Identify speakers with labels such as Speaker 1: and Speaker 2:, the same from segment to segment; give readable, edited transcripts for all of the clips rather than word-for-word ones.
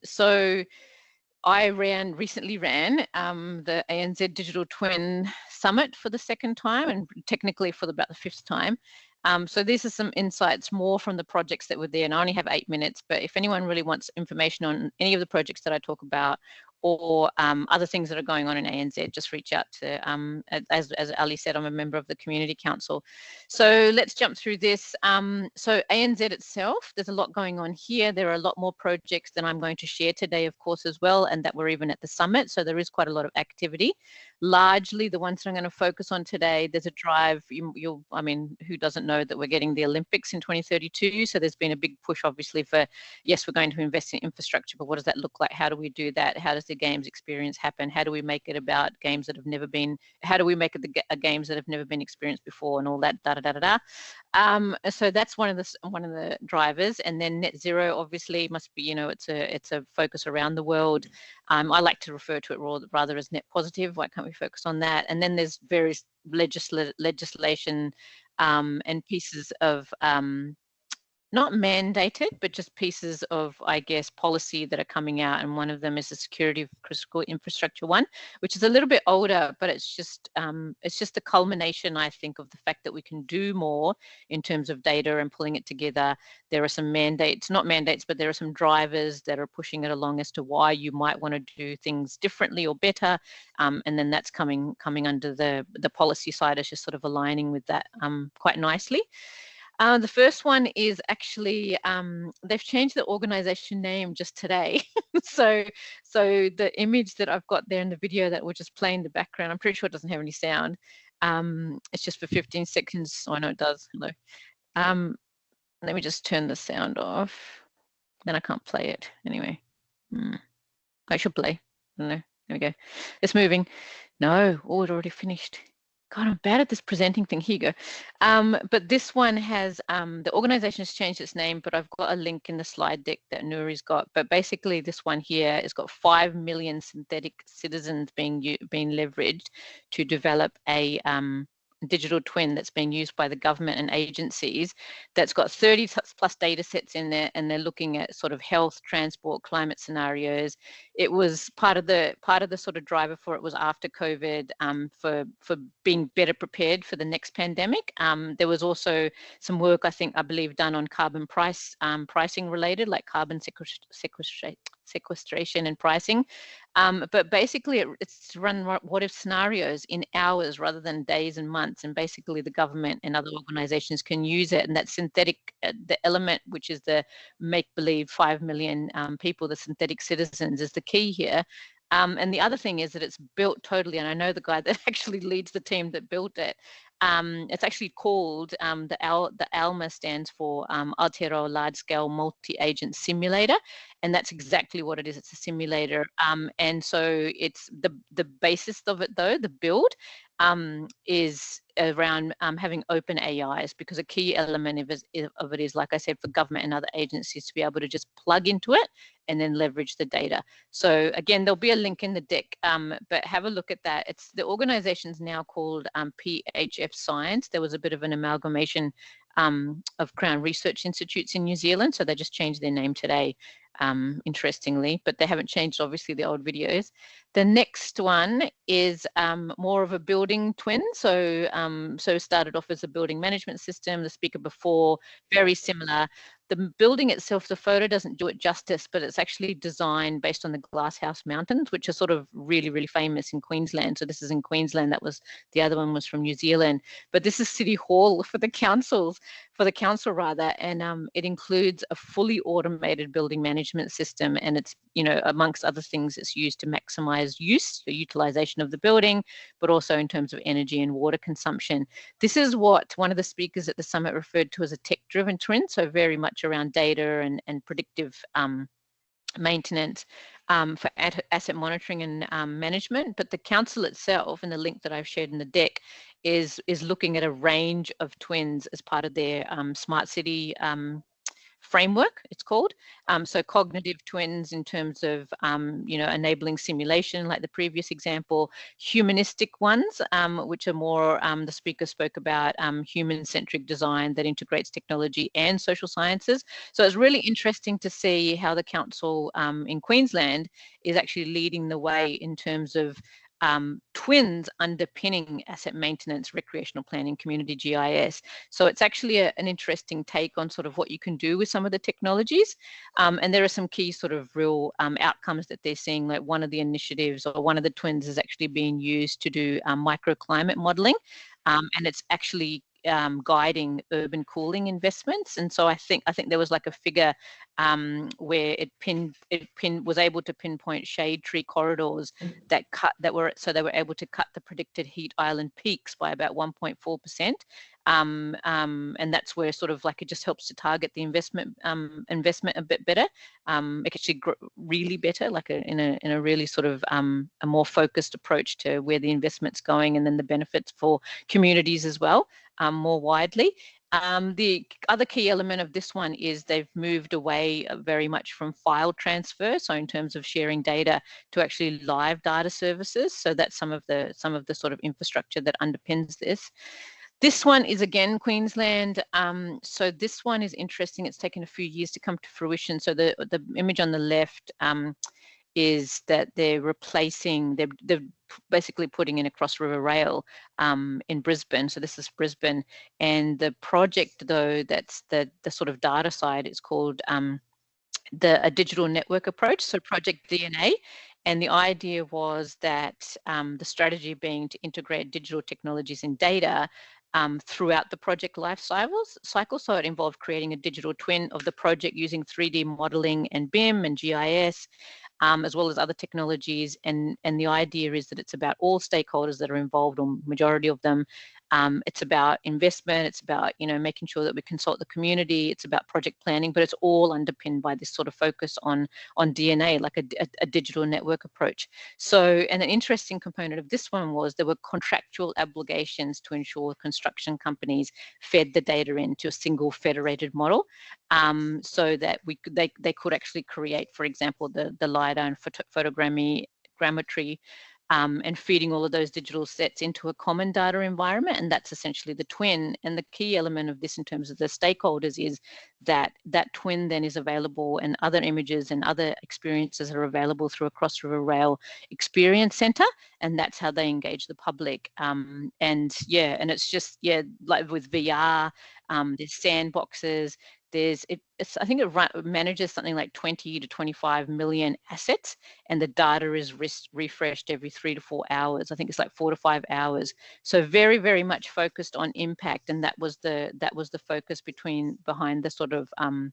Speaker 1: So I recently ran the ANZ Digital Twin Summit for the second time, and technically for about the fifth time. So these are some insights more from the projects that were there, and I only have 8 minutes, but if anyone really wants information on any of the projects that I talk about, or other things that are going on in ANZ, just reach out to, as Ali said, I'm a member of the Community Council. So let's jump through this. So ANZ itself, there's a lot going on here. There are a lot more projects than I'm going to share today, of course, as well, and that were even at the summit. So there is quite a lot of activity. Largely the ones that I'm going to focus on today, there's a drive, I mean, who doesn't know that we're getting the Olympics in 2032? So there's been a big push, obviously, for, yes, we're going to invest in infrastructure, but what does that look like? How do we do that? How does the games experience happen? How do we make it about games that have never been, how do we make it games that have never been experienced before, and all that, so that's one of the drivers. And then net zero obviously must be, it's a focus around the world. I like to refer to it rather as net positive. Why can't we focus on that? And then there's various legislation and pieces of not mandated, but just pieces of, I guess, policy that are coming out. And one of them is the security of critical infrastructure one, which is a little bit older, but it's just the culmination, I think, of the fact that we can do more in terms of data and pulling it together. There are some mandates, not mandates, but there are some drivers that are pushing it along as to why you might want to do things differently or better. And then that's coming under the policy side, is just sort of aligning with that quite nicely. The first one is actually, they've changed the organization name just today. so the image that I've got there in the video that we're just playing in the background, I'm pretty sure it doesn't have any sound. It's just for 15 seconds. Oh, no, it does. Hello. Let me just turn the sound off. Then I can't play it anyway. I should play. I don't know. There we go. It's moving. No, it already finished. God, I'm bad at this presenting thing. Here you go. But this one has, the organization has changed its name, but I've got a link in the slide deck that Nuri's got. But basically this one here has got 5 million synthetic citizens being leveraged to develop a digital twin that's being used by the government and agencies, that's got 30 plus data sets in there, and they're looking at sort of health, transport, climate scenarios. It was part of the sort of driver for it was after COVID, for being better prepared for the next pandemic. There was also some work, I believe, done on carbon pricing related, like carbon sequestration and pricing. But basically it's to run what if scenarios in hours rather than days and months, and basically the government and other organizations can use it. And that synthetic, the element, which is the make-believe 5 million people, the synthetic citizens, is the key here. And the other thing is that it's built totally, and I know the guy that actually leads the team that built it. It's actually called, the ALMA stands for Aotearoa Large Scale Multi-Agent Simulator, and that's exactly what it is. It's a simulator, and so it's the basis of it, though, the build is around having open AIs, because a key element of it is, like I said, for government and other agencies to be able to just plug into it and then leverage the data. So again, there'll be a link in the deck, but have a look at that. It's the organization's now called PHF Science. There was a bit of an amalgamation of Crown Research Institutes in New Zealand, so they just changed their name today, interestingly, but they haven't changed obviously the old videos. The next one is more of a building twin. So so started off as a building management system. The speaker before, very similar. The building itself, the photo doesn't do it justice, but it's actually designed based on the Glasshouse Mountains, which are sort of really, really famous in Queensland. So this is in Queensland. That was, the other one was from New Zealand. But this is City Hall for the council rather, and it includes a fully automated building management system, and it's, amongst other things, it's used to maximize utilization of the building, but also in terms of energy and water consumption. This is what one of the speakers at the summit referred to as a tech-driven twin, so very much around data and predictive maintenance for asset monitoring and management. But the council itself, and the link that I've shared in the deck, is looking at a range of twins as part of their smart city framework, it's called. So cognitive twins in terms of, enabling simulation, like the previous example, humanistic ones, which are more, the speaker spoke about human-centric design that integrates technology and social sciences. So it's really interesting to see how the council in Queensland is actually leading the way in terms of twins underpinning asset maintenance, recreational planning, community GIS. So it's actually an interesting take on sort of what you can do with some of the technologies. And there are some key sort of real outcomes that they're seeing, like one of the initiatives or one of the twins is actually being used to do microclimate modeling. And it's actually guiding urban cooling investments. And so I think there was like a figure where it was able to pinpoint shade tree corridors that they were able to cut the predicted heat island peaks by about 1.4%. And that's where sort of like it just helps to target the investment a bit better, actually really better, like in a really sort of a more focused approach to where the investment's going, and then the benefits for communities as well, more widely. The other key element of this one is they've moved away very much from file transfer, so in terms of sharing data, to actually live data services. So that's some of the sort of infrastructure that underpins this. This one is again Queensland. So this one is interesting. It's taken a few years to come to fruition. So the image on the left is that they're basically putting in a cross river rail in Brisbane. So this is Brisbane, and the project, though, that's the sort of data side, is called a digital network approach, so Project DNA. And the idea was that the strategy being to integrate digital technologies and data throughout the project life cycle. So it involved creating a digital twin of the project using 3D modeling and BIM and GIS, as well as other technologies. And the idea is that it's about all stakeholders that are involved, or majority of them. It's about investment, it's about, making sure that we consult the community, it's about project planning, but it's all underpinned by this sort of focus on DNA, like a digital network approach. So, and an interesting component of this one was there were contractual obligations to ensure construction companies fed the data into a single federated model, so that they could actually create, for example, the LiDAR and photogrammetry, and feeding all of those digital sets into a common data environment. And that's essentially the twin. And the key element of this in terms of the stakeholders is that twin then is available, and other images and other experiences are available through a Cross River Rail Experience Centre. And that's how they engage the public. And it's just, like with VR, there's sandboxes. I think it manages something like 20 to 25 million assets, and the data is refreshed every 3 to 4 hours. I think it's like 4 to 5 hours. So very, very much focused on impact, and that was the focus behind the sort of the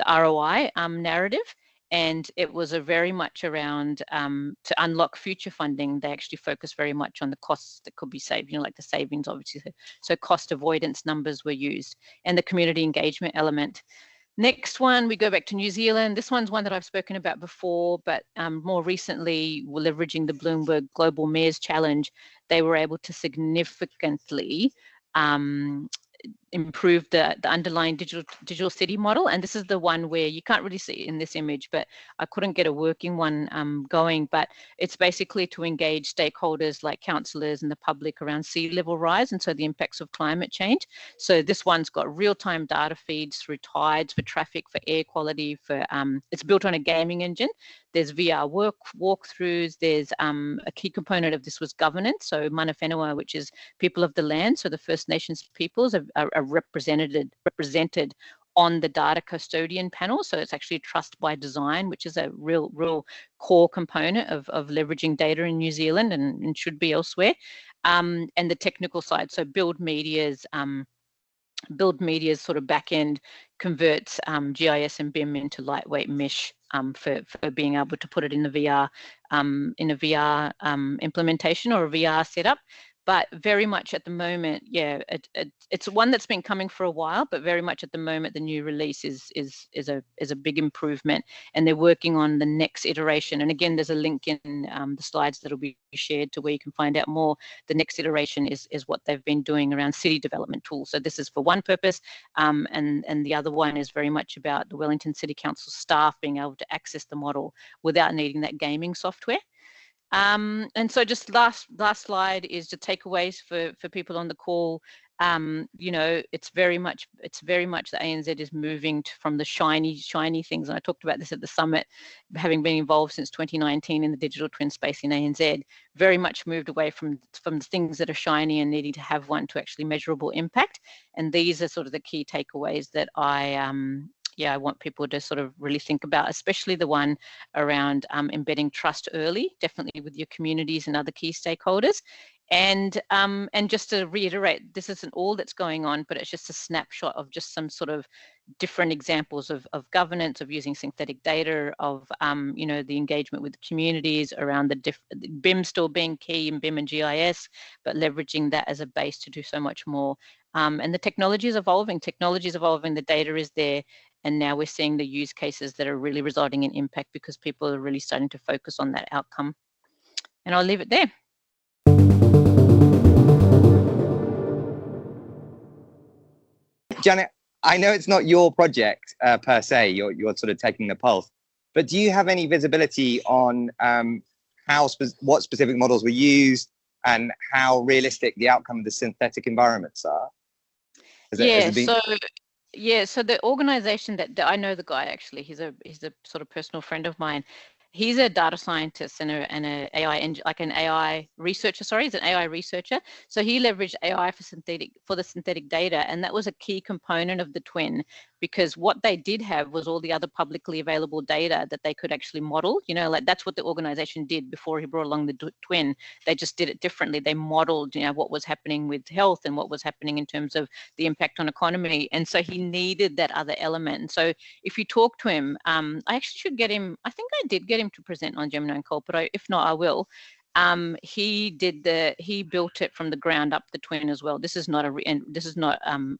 Speaker 1: ROI narrative. And it was very much around to unlock future funding. They actually focused very much on the costs that could be saved, like the savings, obviously. So cost avoidance numbers were used, and the community engagement element. Next one, we go back to New Zealand. This one's one that I've spoken about before, but more recently, leveraging the Bloomberg Global Mayors Challenge, they were able to significantly improve the underlying digital city model. And this is the one where you can't really see it in this image, but I couldn't get a working one going. But it's basically to engage stakeholders like councillors and the public around sea level rise, and so the impacts of climate change. So this one's got real-time data feeds through tides, for traffic, for air quality, for it's built on a gaming engine. There's VR walkthroughs. There's a key component of this was governance. So mana whenua, which is people of the land, so the First Nations peoples are represented on the data custodian panel. So it's actually trust by design, which is a real core component of leveraging data in New Zealand, and should be elsewhere. And the technical side, so Build Media's sort of back end converts GIS and BIM into lightweight mesh for being able to put it in the VR implementation or a VR setup. But very much at the moment, yeah, it's one that's been coming for a while, but very much at the moment, the new release is a big improvement, and they're working on the next iteration. And again, there's a link in the slides that'll be shared to where you can find out more. The next iteration is what they've been doing around city development tools. So this is for one purpose, and the other one is very much about the Wellington City Council staff being able to access the model without needing that gaming software. And so just last slide is the takeaways for people on the call. You know, it's very much the ANZ is moving from the shiny things, and I talked about this at the summit, having been involved since 2019 in the digital twin space in ANZ, very much moved away from the things that are shiny and needing to have one to actually measurable impact. And these are sort of the key takeaways that I want people to sort of really think about, especially the one around embedding trust early, definitely with your communities and other key stakeholders. And just to reiterate, this isn't all that's going on, but it's just a snapshot of just some sort of different examples of governance, of using synthetic data, of you know, the engagement with the communities around the BIM still being key in BIM and GIS, but leveraging that as a base to do so much more. And the technology is evolving, the data is there, and now we're seeing the use cases that are really resulting in impact because people are really starting to focus on that outcome. And I'll leave it there.
Speaker 2: Janet, I know it's not your project per se, you're sort of taking the pulse, but do you have any visibility on what specific models were used and how realistic the outcome of the synthetic environments are?
Speaker 1: So the organization that I know, the guy actually, he's a sort of personal friend of mine. He's a data scientist and an AI researcher. Sorry, he's an AI researcher. So he leveraged AI for the synthetic data, and that was a key component of the twin, because what they did have was all the other publicly available data that they could actually model. You know, like that's what the organization did before he brought along the twin. They just did it differently. They modeled, you know, what was happening with health and what was happening in terms of the impact on economy. And so he needed that other element. And so if you talk to him, I actually should get him. I think I did get him to present on Gemini Call, but if not, I will. He built it from the ground up, the twin as well. This is not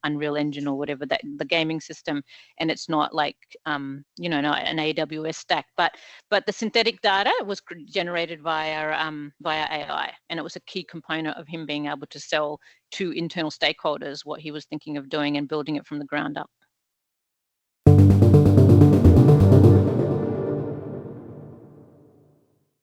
Speaker 1: Unreal Engine or whatever, that the gaming system, and it's not like you know, not an AWS stack, but the synthetic data was generated via AI, and it was a key component of him being able to sell to internal stakeholders what he was thinking of doing and building it from the ground up.